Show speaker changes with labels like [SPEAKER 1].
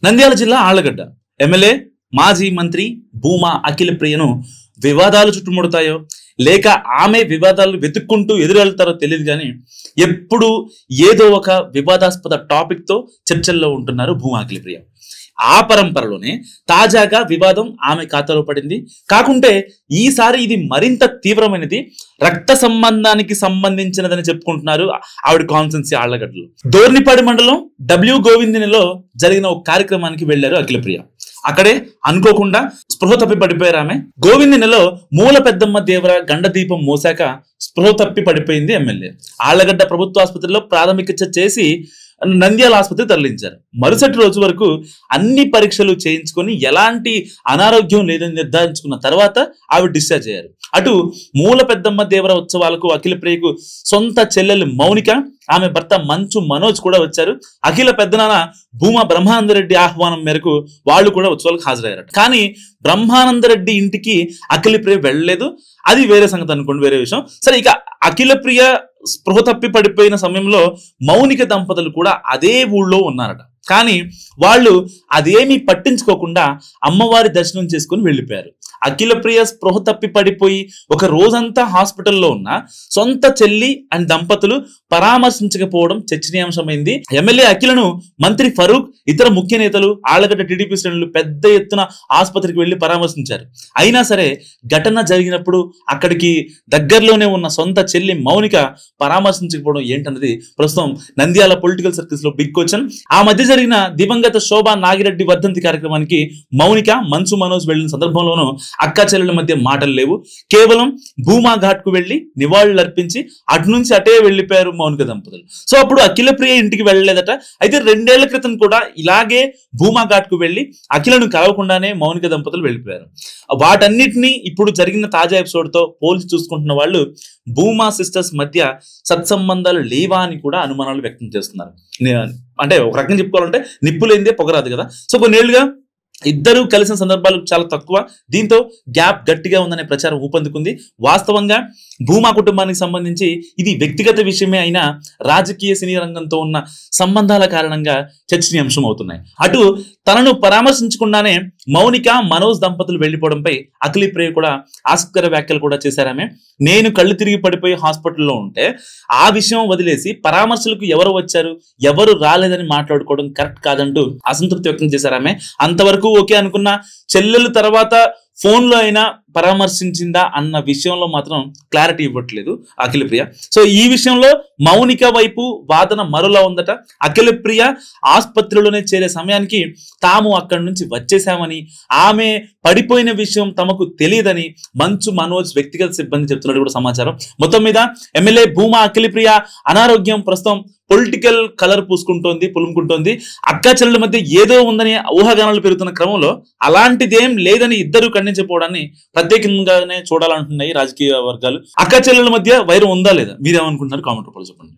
[SPEAKER 1] నంద్యాల జిల్లా ఆళ్లగడ్డ ఎమ్మెల్యే మాజీ మంత్రి భూమా అఖిలప్రియను వివాదాలు చుట్టుముడతాయో లేక ఆమె వివాదాలు వెతుక్కుంటూ ఎదురెళ్తారో తెలియదు కానీ ఎప్పుడు ఏదో ఒక వివాదాస్పద టాపిక్ తో చర్చల్లో ఉంటున్నారు భూమా అఖిలప్రియ. ఆ పరంపరలోనే తాజాగా వివాదం ఆమె ఖాతాలో పడింది. కాకుంటే ఈసారి ఇది మరింత తీవ్రమైనది, రక్త సంబంధానికి సంబంధించినదని చెప్పుకుంటున్నారు ఆవిడ కాన్స్టెన్సీ ఆళ్లగడ్డలో. దోర్నిపాడి మండలం డబ్ల్యూ గోవిందినిలో జరిగిన ఒక కార్యక్రమానికి వెళ్లారు అఖిలప్రియ. అక్కడే అనుకోకుండా స్పృహ తప్పి పడిపోయారు ఆమె. గోవిందినిలో మూల పెద్దమ్మ దేవర గండదీపం మోసాక స్పృహ తప్పి పడిపోయింది ఎమ్మెల్యే. ఆళ్లగడ్డ ప్రభుత్వ ఆసుపత్రిలో ప్రాథమిక చికిత్స చేసి నంద్యాల ఆసుపత్రి తరలించారు. మరుసటి రోజు వరకు అన్ని పరీక్షలు చేయించుకొని ఎలాంటి అనారోగ్యం లేదని నిర్ధారించుకున్న తర్వాత ఆవిడ డిశ్చార్జ్ అయ్యారు. అటు మూల పెద్దమ్మ దేవర ఉత్సవాలకు అఖిలప్రియకు సొంత చెల్లెలు మౌనిక, ఆమె భర్త మంచు మనోజ్ కూడా వచ్చారు. అఖిల పెద్దనాన్న భూమా బ్రహ్మానందరెడ్డి ఆహ్వానం మేరకు వాళ్ళు కూడా ఉత్సవాలకు హాజరయ్యారు. కానీ బ్రహ్మానందరెడ్డి ఇంటికి అఖిలప్రియ వెళ్ళలేదు. అది వేరే సంగతి అనుకోండి, వేరే విషయం. సరే, ఇక అఖిలప్రియ స్పృహ తప్పి పడిపోయిన సమయంలో మౌనిక దంపతులు కూడా అదే ఊళ్ళో ఉన్నారట. కానీ వాళ్ళు అదేమీ పట్టించుకోకుండా అమ్మవారి దర్శనం చేసుకుని వెళ్ళిపోయారు. అఖిలప్రియ స్పృహ తప్పి పడిపోయి ఒక రోజంతా హాస్పిటల్లో ఉన్న సొంత చెల్లి అండ్ దంపతులు పరామర్శించకపోవడం చర్చనీయాంశమైంది. ఎమ్మెల్యే అఖిలను మంత్రి ఫరూక్, ఇతర ముఖ్య నేతలు, ఆళ్లగడ్డ టీడీపీ శ్రేణులు పెద్ద ఎత్తున ఆసుపత్రికి వెళ్లి పరామర్శించారు. అయినా సరే ఘటన జరిగినప్పుడు అక్కడికి దగ్గరలోనే ఉన్న సొంత చెల్లి మౌనిక పరామర్శించకపోవడం ఏంటన్నది ప్రస్తుతం నంద్యాల పొలిటికల్ సర్కిల్స్ లో బిగ్ క్వశ్చన్. ఆ మధ్య జరిగిన దివంగత శోభా నాగిరెడ్డి వర్ధంతి కార్యక్రమానికి మౌనిక, మంచు మనోజ్ వెళ్లిన సందర్భంలోనూ అక్క చెల్లెల మధ్య మాటలు లేవు. కేవలం భూమా ఘాట్ కు వెళ్లి నివాళులు అర్పించి అటు నుంచి అటే వెళ్లిపోయారు మౌనిక దంపతులు. సో అప్పుడు అఖిలప్రియ ఇంటికి వెళ్ళలేదట. అయితే 2 ఏళ్ల క్రితం కూడా ఇలాగే భూమా ఘాట్ కు వెళ్లి అఖిలను కలవకుండానే మౌనిక దంపతులు వెళ్ళిపోయారు. వాటన్నిటినీ ఇప్పుడు జరిగిన తాజా ఎపిసోడ్ తో పోల్చి చూసుకుంటున్న వాళ్ళు భూమా సిస్టర్స్ మధ్య సత్సంబంధాలు లేవా అని కూడా అనుమానాలు వ్యక్తం చేస్తున్నారు. అంటే ఒక రకంగా చెప్పుకోవాలంటే నిప్పు లేనిదే పొగరాదు కదా. సో కొన్నేళ్లుగా ఇద్దరు కలిసిన సందర్భాలు చాలా తక్కువ. దీంతో గ్యాప్ గట్టిగా ఉందనే ప్రచారం ఊపందుకుంది. వాస్తవంగా భూమా కుటుంబానికి సంబంధించి ఇది వ్యక్తిగత విషయమే అయినా రాజకీయ సినీ రంగంతో ఉన్న సంబంధాల కారణంగా చర్చనీయాంశం అవుతున్నాయి. అటు తనను పరామర్శించకుండానే మౌనిక, మనోజ్ దంపతులు వెళ్లిపోవడంపై అఖిలప్రియ కూడా ఆసక్తికర వ్యాఖ్యలు కూడా చేశారామె. నేను కళ్ళు తిరిగి పడిపోయి హాస్పిటల్లో ఉంటే ఆ విషయం వదిలేసి పరామర్శలకు ఎవరు వచ్చారు, ఎవరు రాలేదని మాట్లాడుకోవడం కరెక్ట్ కాదంటూ అసంతృప్తి వ్యక్తం చేశారామె. అంతవరకు ఓకే అనుకున్న చెల్లెలు తర్వాత ఫోన్ లో అయినా పరామర్శించిందా అన్న విషయంలో మాత్రం క్లారిటీ ఇవ్వట్లేదు అఖిలప్రియ. సో ఈ విషయంలో మౌనిక వైపు వాదన మరోలా ఉందట. అఖిలప్రియ ఆసుపత్రిలోనే చేరే సమయానికి తాము అక్కడి నుంచి వచ్చేసామని, ఆమె పడిపోయిన విషయం తమకు తెలియదని మంచు మనోజ్ వ్యక్తిగత సిబ్బంది చెప్తున్నట్టు కూడా సమాచారం. మొత్తం మీద ఎమ్మెల్యే భూమా అఖిలప్రియ అనారోగ్యం ప్రస్తుతం పొలిటికల్ కలర్ పులుముకుంటోంది. అక్క చెల్లెల మధ్య ఏదో ఉందని ఊహాగానాలు పెరుగుతున్న క్రమంలో అలాంటిదేం లేదని ఇద్దరు ఖండించకపోవడాన్ని ప్రత్యేకంగానే చూడాలంటున్నాయి రాజకీయ వర్గాలు. అక్క చెల్లెల మధ్య వైరం ఉందా లేదా, మీరేమనుకుంటున్నారు? కామెంట్ రూపంలో చెప్పండి.